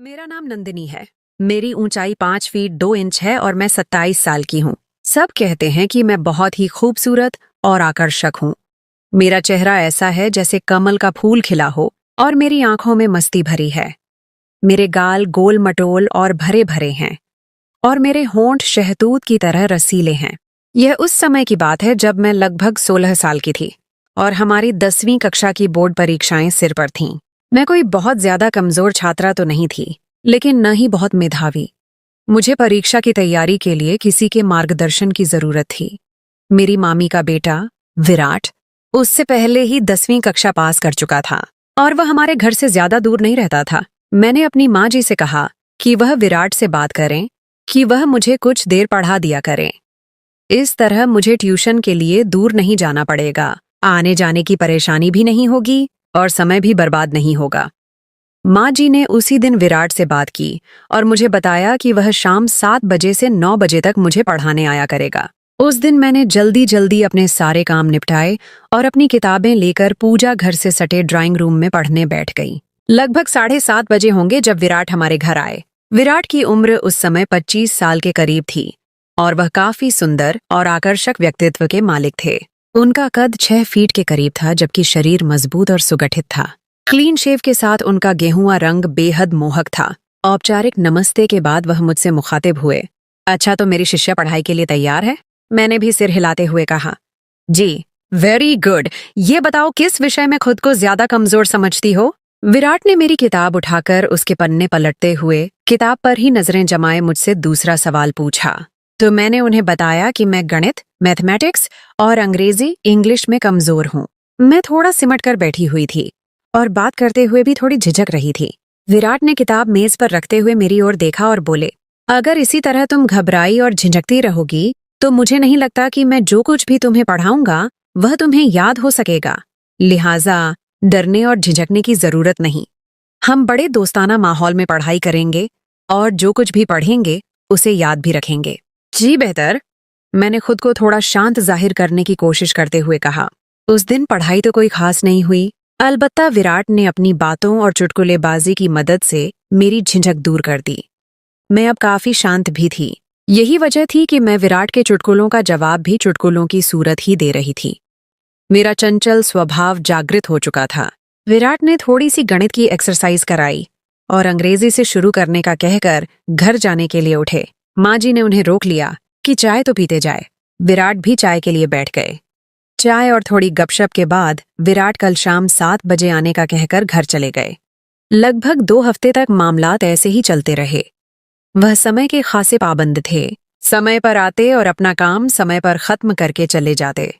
मेरा नाम नंदिनी है। मेरी ऊंचाई 5 फीट 2 इंच है और मैं 27 साल की हूँ। सब कहते हैं कि मैं बहुत ही खूबसूरत और आकर्षक हूँ। मेरा चेहरा ऐसा है जैसे कमल का फूल खिला हो और मेरी आंखों में मस्ती भरी है। मेरे गाल गोल मटोल और भरे भरे हैं और मेरे होंठ शहतूत की तरह रसीले हैं। यह उस समय की बात है जब मैं लगभग 16 साल की थी और हमारी 10वीं कक्षा की बोर्ड परीक्षाएं सिर पर थीं। मैं कोई बहुत ज्यादा कमजोर छात्रा तो नहीं थी, लेकिन न ही बहुत मेधावी। मुझे परीक्षा की तैयारी के लिए किसी के मार्गदर्शन की जरूरत थी। मेरी मामी का बेटा विराट उससे पहले ही 10वीं कक्षा पास कर चुका था और वह हमारे घर से ज्यादा दूर नहीं रहता था। मैंने अपनी माँ जी से कहा कि वह विराट से बात करें कि वह मुझे कुछ देर पढ़ा दिया करें। इस तरह मुझे ट्यूशन के लिए दूर नहीं जाना पड़ेगा, आने जाने की परेशानी भी नहीं होगी और समय भी बर्बाद नहीं होगा। माँ जी ने उसी दिन विराट से बात की और मुझे बताया कि वह शाम 7 बजे से 9 बजे तक मुझे पढ़ाने आया करेगा। उस दिन मैंने जल्दी जल्दी अपने सारे काम निपटाए और अपनी किताबें लेकर पूजा घर से सटे ड्राइंग रूम में पढ़ने बैठ गई। लगभग 7:30 बजे होंगे जब विराट हमारे घर आए। विराट की उम्र उस समय 25 साल के करीब थी और वह काफी सुंदर और आकर्षक व्यक्तित्व के मालिक थे। उनका कद 6 फीट के करीब था, जबकि शरीर मजबूत और सुगठित था। क्लीन शेव के साथ उनका गेहुआ रंग बेहद मोहक था। औपचारिक नमस्ते के बाद वह मुझसे मुखातिब हुए। अच्छा, तो मेरी शिष्या पढ़ाई के लिए तैयार है? मैंने भी सिर हिलाते हुए कहा, जी। Very good. ये बताओ, किस विषय में खुद को ज्यादा कमजोर समझती हो? विराट ने मेरी किताब उठाकर उसके पन्ने पलटते हुए किताब पर ही नजरें जमाए मुझसे दूसरा सवाल पूछा। तो मैंने उन्हें बताया कि मैं गणित, मैथमेटिक्स और अंग्रेजी इंग्लिश में कमजोर हूँ। मैं थोड़ा सिमट कर बैठी हुई थी और बात करते हुए भी थोड़ी झिझक रही थी। विराट ने किताब मेज पर रखते हुए मेरी ओर देखा और बोले, अगर इसी तरह तुम घबराई और झिझकती रहोगी तो मुझे नहीं लगता कि मैं जो कुछ भी तुम्हें पढ़ाऊंगा वह तुम्हें याद हो सकेगा। लिहाजा डरने और झिझकने की जरूरत नहीं। हम बड़े दोस्ताना माहौल में पढ़ाई करेंगे और जो कुछ भी पढ़ेंगे उसे याद भी रखेंगे। जी बेहतर। मैंने खुद को थोड़ा शांत जाहिर करने की कोशिश करते हुए कहा। उस दिन पढ़ाई तो कोई खास नहीं हुई, अलबत्ता विराट ने अपनी बातों और चुटकुलेबाजी की मदद से मेरी झिझक दूर कर दी। मैं अब काफी शांत भी थी। यही वजह थी कि मैं विराट के चुटकुलों का जवाब भी चुटकुलों की सूरत ही दे रही थी। मेरा चंचल स्वभाव जागृत हो चुका था। विराट ने थोड़ी सी गणित की एक्सरसाइज कराई और अंग्रेजी से शुरू करने का कहकर घर जाने के लिए उठे। माँ जी ने उन्हें रोक लिया कि चाय तो पीते जाए। विराट भी चाय के लिए बैठ गए। चाय और थोड़ी गपशप के बाद विराट कल शाम 7 बजे आने का कहकर घर चले गए। लगभग 2 हफ्ते तक मामलात ऐसे ही चलते रहे। वह समय के खासे पाबंद थे, समय पर आते और अपना काम समय पर खत्म करके चले जाते।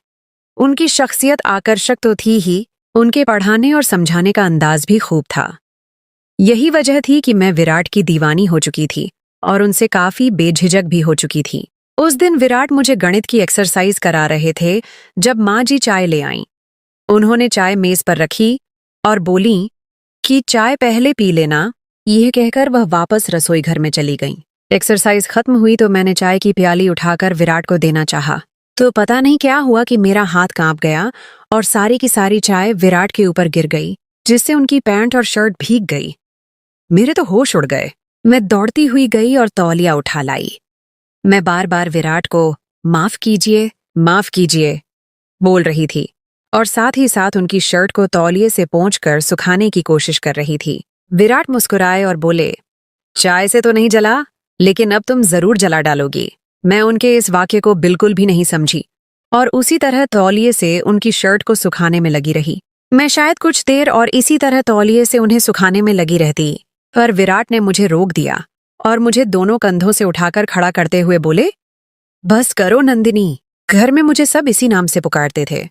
उनकी शख्सियत आकर्षक तो थी ही, उनके पढ़ाने और समझाने का अंदाज भी खूब था। यही वजह थी कि मैं विराट की दीवानी हो चुकी थी और उनसे काफी बेझिझक भी हो चुकी थी। उस दिन विराट मुझे गणित की एक्सरसाइज करा रहे थे जब माँ जी चाय ले आईं। उन्होंने चाय मेज पर रखी और बोली कि चाय पहले पी लेना। यह कहकर वह वापस रसोई घर में चली गईं। एक्सरसाइज खत्म हुई तो मैंने चाय की प्याली उठाकर विराट को देना चाहा, तो पता नहीं क्या हुआ कि मेरा हाथ कांप गया और सारी की सारी चाय विराट के ऊपर गिर गई, जिससे उनकी पैंट और शर्ट भीग गई। मेरे तो होश उड़ गए। मैं दौड़ती हुई गई और तौलिया उठा लाई। मैं बार बार विराट को माफ कीजिए बोल रही थी और साथ ही साथ उनकी शर्ट को तौलिए से पोंछकर सुखाने की कोशिश कर रही थी। विराट मुस्कुराए और बोले, चाय से तो नहीं जला, लेकिन अब तुम जरूर जला डालोगी। मैं उनके इस वाक्य को बिल्कुल भी नहीं समझी और उसी तरह तौलिए से उनकी शर्ट को सुखाने में लगी रही। मैं शायद कुछ देर और इसी तरह तौलिए से उन्हें सुखाने में लगी रहती, पर विराट ने मुझे रोक दिया और मुझे दोनों कंधों से उठाकर खड़ा करते हुए बोले, बस करो नंदिनी। घर में मुझे सब इसी नाम से पुकारते थे।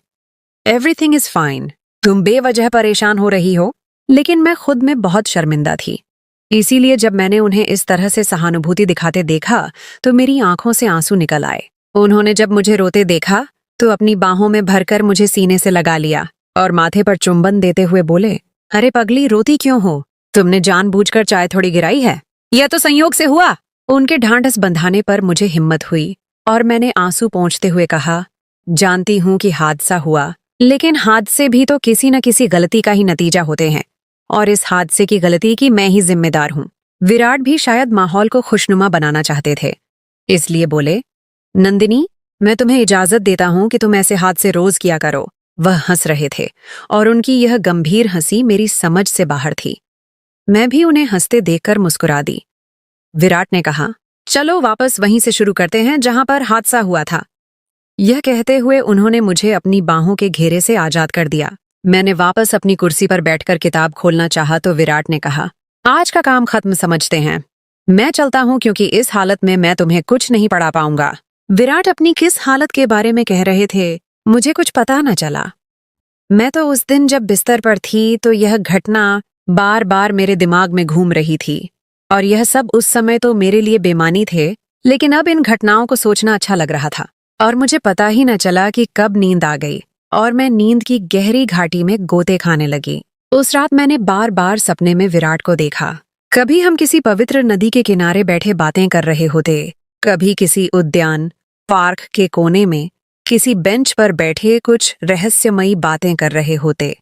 Everything is fine. तुम बेवजह परेशान हो रही हो। लेकिन मैं खुद में बहुत शर्मिंदा थी। इसीलिए जब मैंने उन्हें इस तरह से सहानुभूति दिखाते देखा तो मेरी आंखों से आंसू निकल आए। उन्होंने जब मुझे रोते देखा तो अपनी बाहों में भरकर मुझे सीने से लगा लिया और माथे पर चुंबन देते हुए बोले, अरे पगली, रोती क्यों हो? तुमने जानबूझकर चाय थोड़ी गिराई है, यह तो संयोग से हुआ। उनके ढांढस बंधाने पर मुझे हिम्मत हुई और मैंने आंसू पोंछते हुए कहा, जानती हूं कि हादसा हुआ, लेकिन हादसे भी तो किसी न किसी गलती का ही नतीजा होते हैं और इस हादसे की गलती की मैं ही जिम्मेदार हूं। विराट भी शायद माहौल को खुशनुमा बनाना चाहते थे, इसलिए बोले, नंदिनी, मैं तुम्हें इजाजत देता हूं कि तुम ऐसे हाथ से रोज किया करो। वह हंस रहे थे और उनकी यह गंभीर हंसी मेरी समझ से बाहर थी। मैं भी उन्हें हंसते देखकर मुस्कुरा दी। विराट ने कहा, चलो वापस वहीं से शुरू करते हैं जहां पर हादसा हुआ था। यह कहते हुए उन्होंने मुझे अपनी बाहों के घेरे से आजाद कर दिया। मैंने वापस अपनी कुर्सी पर बैठकर किताब खोलना चाहा तो विराट ने कहा, आज का काम खत्म समझते हैं, मैं चलता हूं क्योंकि इस हालत में मैं तुम्हें कुछ नहीं पढ़ा पाऊंगा। विराट अपनी किस हालत के बारे में कह रहे थे मुझे कुछ पता न चला। मैं तो उस दिन जब बिस्तर पर थी तो यह घटना बार बार मेरे दिमाग में घूम रही थी और यह सब उस समय तो मेरे लिए बेमानी थे, लेकिन अब इन घटनाओं को सोचना अच्छा लग रहा था और मुझे पता ही न चला कि कब नींद आ गई और मैं नींद की गहरी घाटी में गोते खाने लगी। उस रात मैंने बार बार सपने में विराट को देखा। कभी हम किसी पवित्र नदी के किनारे बैठे बातें कर रहे होते, कभी किसी उद्यान पार्क के कोने में किसी बेंच पर बैठे कुछ रहस्यमयी बातें कर रहे होते,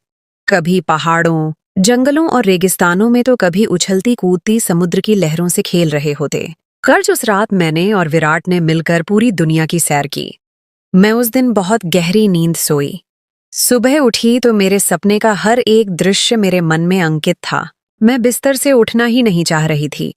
कभी पहाड़ों, जंगलों और रेगिस्तानों में तो कभी उछलती कूदती समुद्र की लहरों से खेल रहे होते। कर्ज उस रात मैंने और विराट ने मिलकर पूरी दुनिया की सैर की। मैं उस दिन बहुत गहरी नींद सोई। सुबह उठी तो मेरे सपने का हर एक दृश्य मेरे मन में अंकित था। मैं बिस्तर से उठना ही नहीं चाह रही थी।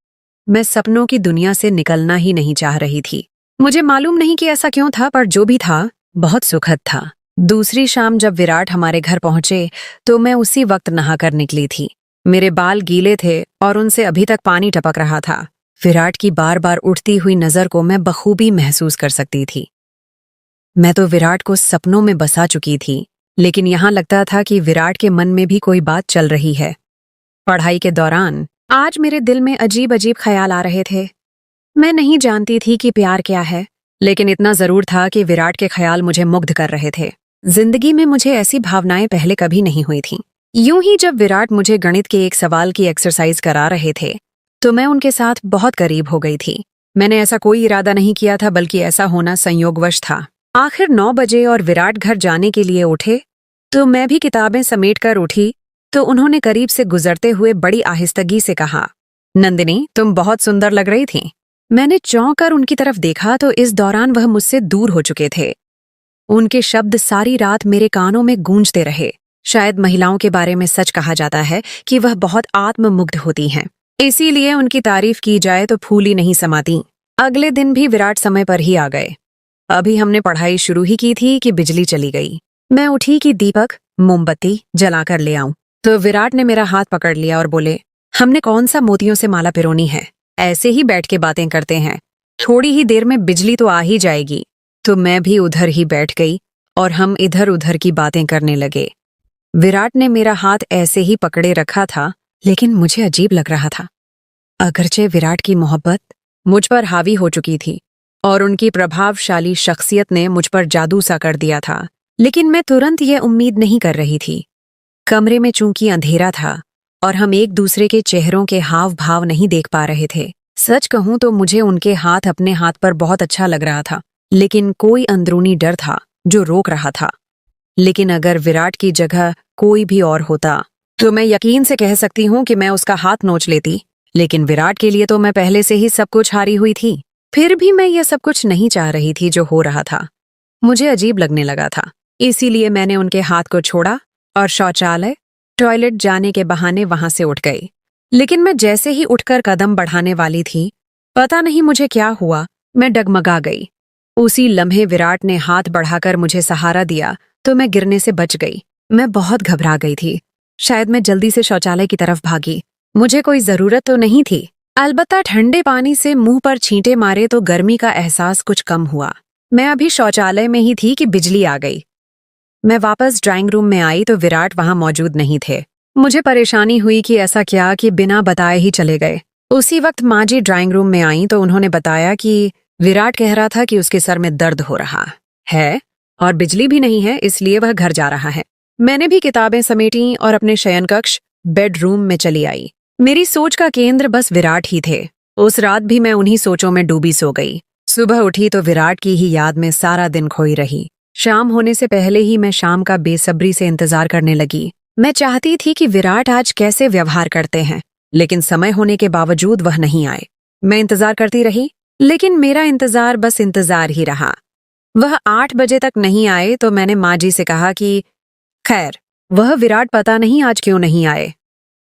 मैं सपनों की दुनिया से निकलना ही नहीं चाह रही थी। मुझे मालूम नहीं कि ऐसा क्यों था, पर जो भी था बहुत सुखद था। दूसरी शाम जब विराट हमारे घर पहुंचे तो मैं उसी वक्त नहाकर निकली थी। मेरे बाल गीले थे और उनसे अभी तक पानी टपक रहा था। विराट की बार बार उठती हुई नजर को मैं बखूबी महसूस कर सकती थी। मैं तो विराट को सपनों में बसा चुकी थी, लेकिन यहाँ लगता था कि विराट के मन में भी कोई बात चल रही है। पढ़ाई के दौरान आज मेरे दिल में अजीब अजीब ख्याल आ रहे थे। मैं नहीं जानती थी कि प्यार क्या है, लेकिन इतना जरूर था कि विराट के ख्याल मुझे मुग्ध कर रहे थे। जिंदगी में मुझे ऐसी भावनाएं पहले कभी नहीं हुई थीं। यूं ही जब विराट मुझे गणित के एक सवाल की एक्सरसाइज करा रहे थे तो मैं उनके साथ बहुत करीब हो गई थी। मैंने ऐसा कोई इरादा नहीं किया था, बल्कि ऐसा होना संयोगवश था। आखिर 9 बजे और विराट घर जाने के लिए उठे तो मैं भी किताबें समेट कर उठी तो उन्होंने करीब से गुजरते हुए बड़ी आहिस्तगी से कहा, नंदिनी, तुम बहुत सुंदर लग रही थी। मैंने चौंक कर उनकी तरफ देखा तो इस दौरान वह मुझसे दूर हो चुके थे। उनके शब्द सारी रात मेरे कानों में गूंजते रहे। शायद महिलाओं के बारे में सच कहा जाता है कि वह बहुत आत्ममुग्ध होती हैं, इसीलिए उनकी तारीफ की जाए तो फूल ही नहीं समाती। अगले दिन भी विराट समय पर ही आ गए। अभी हमने पढ़ाई शुरू ही की थी कि बिजली चली गई। मैं उठी कि दीपक, मोमबत्ती जलाकर ले आऊं, तो विराट ने मेरा हाथ पकड़ लिया और बोले, हमने कौन सा मोतियों से माला पिरोनी है, ऐसे ही बैठ के बातें करते हैं, थोड़ी ही देर में बिजली तो आ ही जाएगी। तो मैं भी उधर ही बैठ गई और हम इधर उधर की बातें करने लगे। विराट ने मेरा हाथ ऐसे ही पकड़े रखा था, लेकिन मुझे अजीब लग रहा था। अगरचे विराट की मोहब्बत मुझ पर हावी हो चुकी थी और उनकी प्रभावशाली शख्सियत ने मुझ पर जादू सा कर दिया था, लेकिन मैं तुरंत ये उम्मीद नहीं कर रही थी। कमरे में चूंकि अंधेरा था और हम एक दूसरे के चेहरों के हाव भाव नहीं देख पा रहे थे। सच कहूं तो मुझे उनके हाथ अपने हाथ पर बहुत अच्छा लग रहा था, लेकिन कोई अंदरूनी डर था जो रोक रहा था। लेकिन अगर विराट की जगह कोई भी और होता तो मैं यकीन से कह सकती हूँ कि मैं उसका हाथ नोच लेती, लेकिन विराट के लिए तो मैं पहले से ही सब कुछ हारी हुई थी। फिर भी मैं यह सब कुछ नहीं चाह रही थी जो हो रहा था। मुझे अजीब लगने लगा था, इसीलिए मैंने उनके हाथ को छोड़ा और शौचालय, टॉयलेट जाने के बहाने वहां से उठ गई। लेकिन मैं जैसे ही उठकर कदम बढ़ाने वाली थी, पता नहीं मुझे क्या हुआ, मैं डगमगा गई। उसी लम्हे विराट ने हाथ बढ़ाकर मुझे सहारा दिया तो मैं गिरने से बच गई। मैं बहुत घबरा गई थी। शायद मैं जल्दी से शौचालय की तरफ भागी। मुझे कोई जरूरत तो नहीं थी, अलबत्ता ठंडे पानी से मुंह पर छींटे मारे तो गर्मी का एहसास कुछ कम हुआ। मैं अभी शौचालय में ही थी कि बिजली आ गई। मैं वापस ड्राइंग रूम में आई तो विराट वहां मौजूद नहीं थे। मुझे परेशानी हुई कि ऐसा क्या कि बिना बताए ही चले गए। उसी वक्त माँ जी ड्राइंग रूम में आई तो उन्होंने बताया कि विराट कह रहा था कि उसके सर में दर्द हो रहा है और बिजली भी नहीं है, इसलिए वह घर जा रहा है। मैंने भी किताबें समेटी और अपने शयन कक्ष बेडरूम में चली आई। मेरी सोच का केंद्र बस विराट ही थे। उस रात भी मैं उन्हीं सोचों में डूबी सो गई। सुबह उठी तो विराट की ही याद में सारा दिन खोई रही। शाम होने से पहले ही मैं शाम का बेसब्री से इंतजार करने लगी। मैं चाहती थी कि विराट आज कैसे व्यवहार करते हैं। लेकिन समय होने के बावजूद वह नहीं आए। मैं इंतजार करती रही, लेकिन मेरा इंतजार बस इंतजार ही रहा। वह 8 बजे तक नहीं आए तो मैंने माँ जी से कहा कि खैर, वह विराट पता नहीं आज क्यों नहीं आए।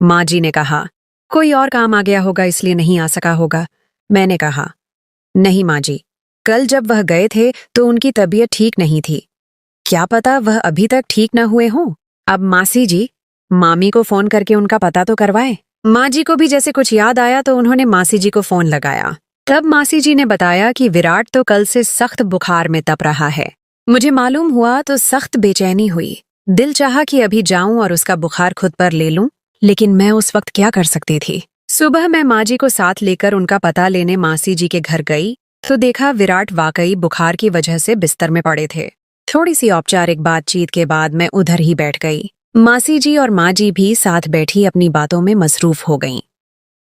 माँ जी ने कहा, कोई और काम आ गया होगा इसलिए नहीं आ सका होगा। मैंने कहा, नहीं माँ जी, कल जब वह गए थे तो उनकी तबीयत ठीक नहीं थी। क्या पता वह अभी तक ठीक न हुए हों। अब मासी जी, मामी को फोन करके उनका पता तो करवाए। माँ जी को भी जैसे कुछ याद आया तो उन्होंने मासी जी को फोन लगाया। तब मासी जी ने बताया कि विराट तो कल से सख्त बुखार में तप रहा है। मुझे मालूम हुआ तो सख्त बेचैनी हुई। दिल चाहा कि अभी जाऊं और उसका बुखार खुद पर ले लूं, लेकिन मैं उस वक्त क्या कर सकती थी। सुबह मैं माँ जी को साथ लेकर उनका पता लेने मासी जी के घर गई तो देखा विराट वाकई बुखार की वजह से बिस्तर में पड़े थे। थोड़ी सी औपचारिक बातचीत के बाद मैं उधर ही बैठ गई। मासी जी और माँ जी भी साथ बैठी अपनी बातों में मसरूफ हो गईं।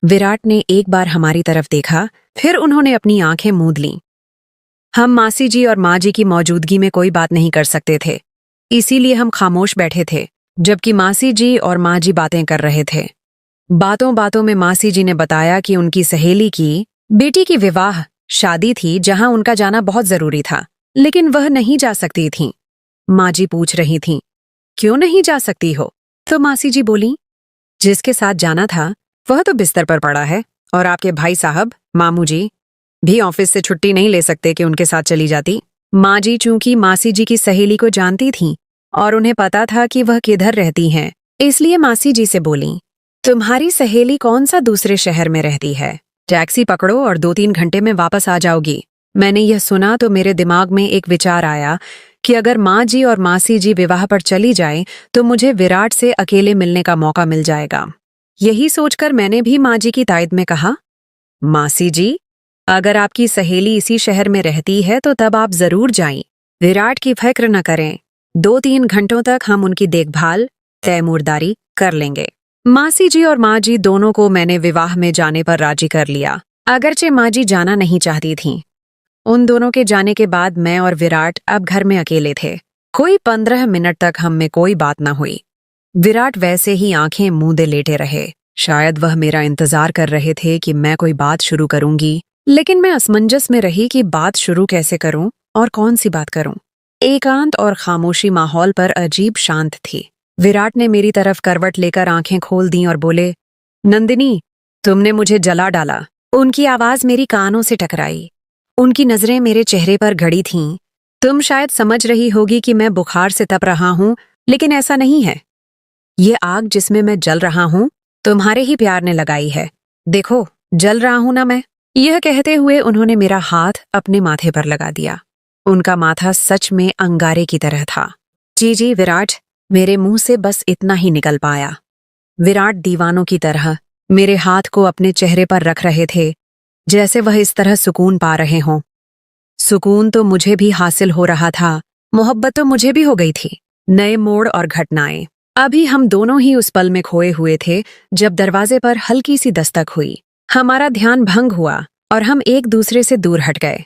विराट ने एक बार हमारी तरफ देखा, फिर उन्होंने अपनी आंखें मूंद लीं। हम मासी जी और माँ जी की मौजूदगी में कोई बात नहीं कर सकते थे, इसीलिए हम खामोश बैठे थे, जबकि मासी जी और माँ जी बातें कर रहे थे। बातों बातों में मासी जी ने बताया कि उनकी सहेली की बेटी की विवाह शादी थी जहां उनका जाना बहुत जरूरी था, लेकिन वह नहीं जा सकती थीं। माँ जी पूछ रही थीं, क्यों नहीं जा सकती हो? तो मासी जी बोली, जिसके साथ जाना था वह तो बिस्तर पर पड़ा है और आपके भाई साहब, मामू जी भी ऑफिस से छुट्टी नहीं ले सकते कि उनके साथ चली जाती। माँ जी चूंकि मासी जी की सहेली को जानती थीं और उन्हें पता था कि वह किधर रहती हैं, इसलिए मासी जी से बोली, तुम्हारी सहेली कौन सा दूसरे शहर में रहती है, टैक्सी पकड़ो और 2-3 घंटे में वापस आ जाओगी। मैंने यह सुना तो मेरे दिमाग में एक विचार आया कि अगर माँ जी और मासी जी विवाह पर चली जाएं तो मुझे विराट से अकेले मिलने का मौका मिल जाएगा। यही सोचकर मैंने भी माँ जी की तायद में कहा, मासी जी, अगर आपकी सहेली इसी शहर में रहती है तो तब आप जरूर जाएं। विराट की फिक्र न करें, 2-3 घंटों तक हम उनकी देखभाल तैमूरदारी कर लेंगे। मासी जी और माँ जी दोनों को मैंने विवाह में जाने पर राजी कर लिया, अगरचे माँ जी जाना नहीं चाहती थीं। उन दोनों के जाने के बाद मैं और विराट अब घर में अकेले थे। कोई 15 मिनट तक हम में कोई बात न हुई। विराट वैसे ही आंखें मूंदे लेटे रहे। शायद वह मेरा इंतजार कर रहे थे कि मैं कोई बात शुरू करूंगी, लेकिन मैं असमंजस में रही कि बात शुरू कैसे करूं और कौन सी बात करूं। एकांत और खामोशी माहौल पर अजीब शांत थी। विराट ने मेरी तरफ करवट लेकर आंखें खोल दी और बोले, नंदिनी, तुमने मुझे जला डाला। उनकी आवाज मेरी कानों से टकराई। उनकी नजरें मेरे चेहरे पर गड़ी थीं। तुम शायद समझ रही होगी कि मैं बुखार से तप रहा हूं, लेकिन ऐसा नहीं है। ये आग जिसमें मैं जल रहा हूं, तुम्हारे ही प्यार ने लगाई है। देखो, जल रहा हूं ना मैं। यह कहते हुए उन्होंने मेरा हाथ अपने माथे पर लगा दिया। उनका माथा सच में अंगारे की तरह था। जी विराट, मेरे मुंह से बस इतना ही निकल पाया। विराट दीवानों की तरह मेरे हाथ को अपने चेहरे पर रख रहे थे, जैसे वह इस तरह सुकून पा रहे हों। सुकून तो मुझे भी हासिल हो रहा था, मोहब्बत तो मुझे भी हो गई थी। नए मोड़ और घटनाएं। अभी हम दोनों ही उस पल में खोए हुए थे जब दरवाजे पर हल्की सी दस्तक हुई। हमारा ध्यान भंग हुआ और हम एक दूसरे से दूर हट गए।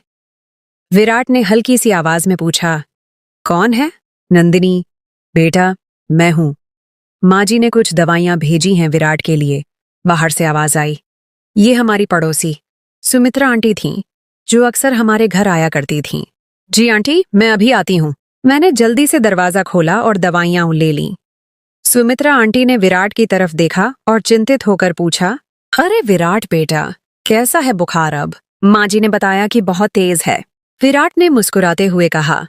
विराट ने हल्की सी आवाज में पूछा, कौन है? नंदिनी, बेटा, मैं हूं। माँ जी ने कुछ दवाइयां भेजी हैं विराट के लिए। बाहर से आवाज आई। ये हमारी पड़ोसी सुमित्रा आंटी थीं, जो अक्सर हमारे घर आया करती थीं। जी आंटी, मैं अभी आती हूँ। मैंने जल्दी से दरवाजा खोला और दवाइयां ले लीं। सुमित्रा आंटी ने विराट की तरफ देखा और चिंतित होकर पूछा, अरे विराट बेटा, कैसा है बुखार अब? माँ जी ने बताया कि बहुत तेज है। विराट ने मुस्कुराते हुए कहा,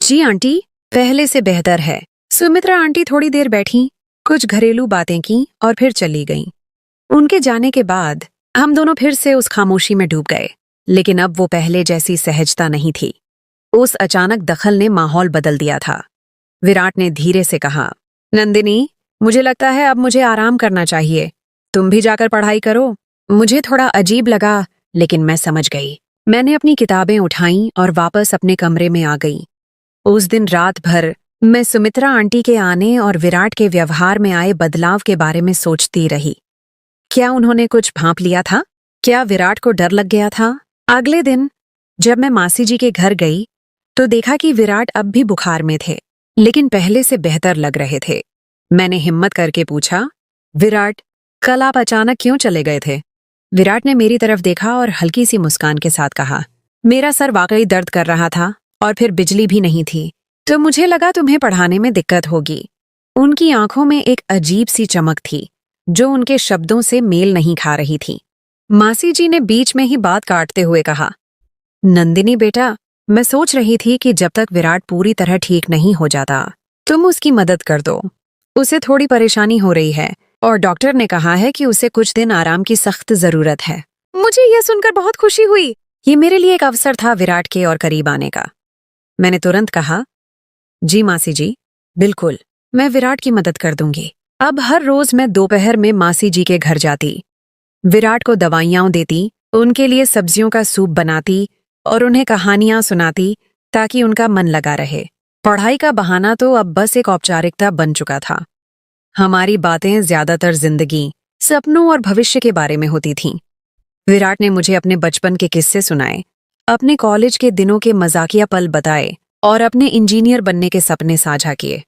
जी आंटी, पहले से बेहतर है। सुमित्रा आंटी थोड़ी देर बैठी, कुछ घरेलू बातें की और फिर चली गईं। उनके जाने के बाद हम दोनों फिर से उस खामोशी में डूब गए, लेकिन अब वो पहले जैसी सहजता नहीं थी। उस अचानक दखल ने माहौल बदल दिया था। विराट ने धीरे से कहा, नंदिनी, मुझे लगता है अब मुझे आराम करना चाहिए। तुम भी जाकर पढ़ाई करो। मुझे थोड़ा अजीब लगा, लेकिन मैं समझ गई। मैंने अपनी किताबें उठाईं और वापस अपने कमरे में आ गई। उस दिन रात भर मैं सुमित्रा आंटी के आने और विराट के व्यवहार में आए बदलाव के बारे में सोचती रही। क्या उन्होंने कुछ भांप लिया था? क्या विराट को डर लग गया था? अगले दिन जब मैं मासी जी के घर गई तो देखा कि विराट अब भी बुखार में थे, लेकिन पहले से बेहतर लग रहे थे। मैंने हिम्मत करके पूछा, विराट, कल आप अचानक क्यों चले गए थे? विराट ने मेरी तरफ देखा और हल्की सी मुस्कान के साथ कहा, मेरा सर वाकई दर्द कर रहा था और फिर बिजली भी नहीं थी, तो मुझे लगा तुम्हें पढ़ाने में दिक्कत होगी। उनकी आंखों में एक अजीब सी चमक थी जो उनके शब्दों से मेल नहीं खा रही थी। मासी जी ने बीच में ही बात काटते हुए कहा, नंदिनी बेटा, मैं सोच रही थी कि जब तक विराट पूरी तरह ठीक नहीं हो जाता तुम उसकी मदद कर दो। उसे थोड़ी परेशानी हो रही है और डॉक्टर ने कहा है कि उसे कुछ दिन आराम की सख्त जरूरत है। मुझे यह सुनकर बहुत खुशी हुई। ये मेरे लिए एक अवसर था विराट के और करीब आने का। मैंने तुरंत कहा, जी मासी जी, बिल्कुल, मैं विराट की मदद कर दूंगी। अब हर रोज मैं दोपहर में मासी जी के घर जाती, विराट को दवाइयां देती, उनके लिए सब्जियों का सूप बनाती और उन्हें कहानियां सुनाती ताकि उनका मन लगा रहे। पढ़ाई का बहाना तो अब बस एक औपचारिकता बन चुका था। हमारी बातें ज्यादातर जिंदगी, सपनों और भविष्य के बारे में होती थीं। विराट ने मुझे अपने बचपन के किस्से सुनाए, अपने कॉलेज के दिनों के मजाकिया पल बताए और अपने इंजीनियर बनने के सपने साझा किए।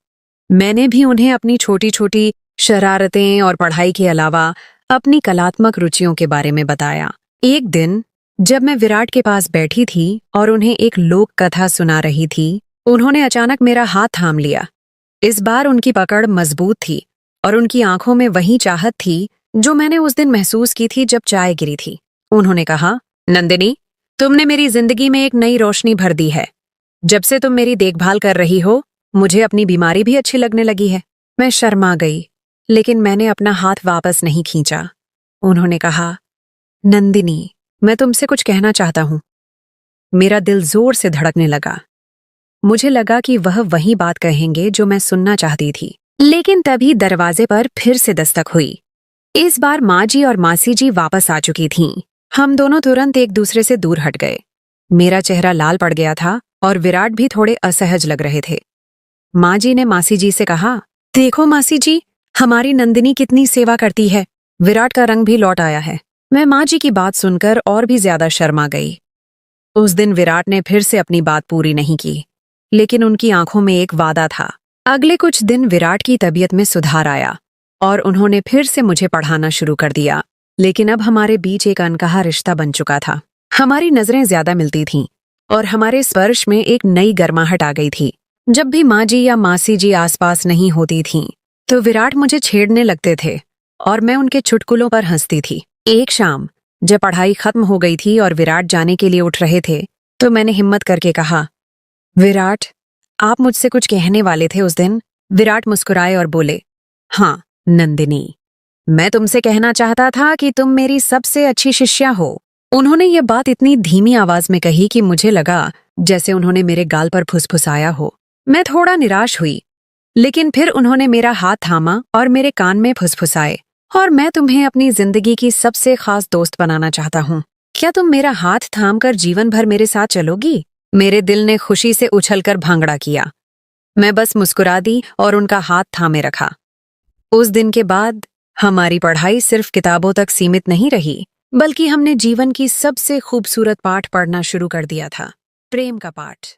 मैंने भी उन्हें अपनी छोटी छोटी शरारतें और पढ़ाई के अलावा अपनी कलात्मक रुचियों के बारे में बताया। एक दिन जब मैं विराट के पास बैठी थी और उन्हें एक लोक कथा सुना रही थी, उन्होंने अचानक मेरा हाथ थाम लिया। इस बार उनकी पकड़ मजबूत थी और उनकी आंखों में वही चाहत थी जो मैंने उस दिन महसूस की थी जब चाय गिरी थी। उन्होंने कहा, नंदिनी, तुमने मेरी जिंदगी में एक नई रोशनी भर दी है। जब से तुम मेरी देखभाल कर रही हो, मुझे अपनी बीमारी भी अच्छी लगने लगी है। मैं शर्मा गई, लेकिन मैंने अपना हाथ वापस नहीं खींचा। उन्होंने कहा, नंदिनी, मैं तुमसे कुछ कहना चाहता हूं। मेरा दिल जोर से धड़कने लगा। मुझे लगा कि वह वही बात कहेंगे जो मैं सुनना चाहती थी, लेकिन तभी दरवाजे पर फिर से दस्तक हुई। इस बार माँ जी और मासी जी वापस आ चुकी थीं। हम दोनों तुरंत एक दूसरे से दूर हट गए। मेरा चेहरा लाल पड़ गया था और विराट भी थोड़े असहज लग रहे थे। माँ जी ने मासी जी से कहा, देखो मासी जी, हमारी नंदिनी कितनी सेवा करती है। विराट का रंग भी लौट आया है। मैं माँ जी की बात सुनकर और भी ज्यादा शर्मा गई। उस दिन विराट ने फिर से अपनी बात पूरी नहीं की, लेकिन उनकी आंखों में एक वादा था। अगले कुछ दिन विराट की तबीयत में सुधार आया और उन्होंने फिर से मुझे पढ़ाना शुरू कर दिया। लेकिन अब हमारे बीच एक अनकहा रिश्ता बन चुका था। हमारी नजरें ज्यादा मिलती थीं और हमारे स्पर्श में एक नई गर्माहट आ गई थी। जब भी माँ जी या मासी जी आसपास नहीं होती थीं, तो विराट मुझे छेड़ने लगते थे और मैं उनके चुटकुलों पर हंसती थी। एक शाम जब पढ़ाई खत्म हो गई थी और विराट जाने के लिए उठ रहे थे, तो मैंने हिम्मत करके कहा, विराट, आप मुझसे कुछ कहने वाले थे उस दिन। विराट मुस्कुराए और बोले, हाँ नंदिनी, मैं तुमसे कहना चाहता था कि तुम मेरी सबसे अच्छी शिष्या हो। उन्होंने ये बात इतनी धीमी आवाज में कही कि मुझे लगा जैसे उन्होंने मेरे गाल पर फुसफुसाया हो। मैं थोड़ा निराश हुई, लेकिन फिर उन्होंने मेरा हाथ थामा और मेरे कान में फुसफुसाए, और मैं तुम्हें अपनी जिंदगी की सबसे खास दोस्त बनाना चाहता हूँ। क्या तुम मेरा हाथ थामकर जीवन भर मेरे साथ चलोगी? मेरे दिल ने खुशी से उछलकर भांगड़ा किया। मैं बस मुस्कुरा दी और उनका हाथ थामे रखा। उस दिन के बाद हमारी पढ़ाई सिर्फ किताबों तक सीमित नहीं रही, बल्कि हमने जीवन की सबसे खूबसूरत पाठ पढ़ना शुरू कर दिया था, प्रेम का पाठ।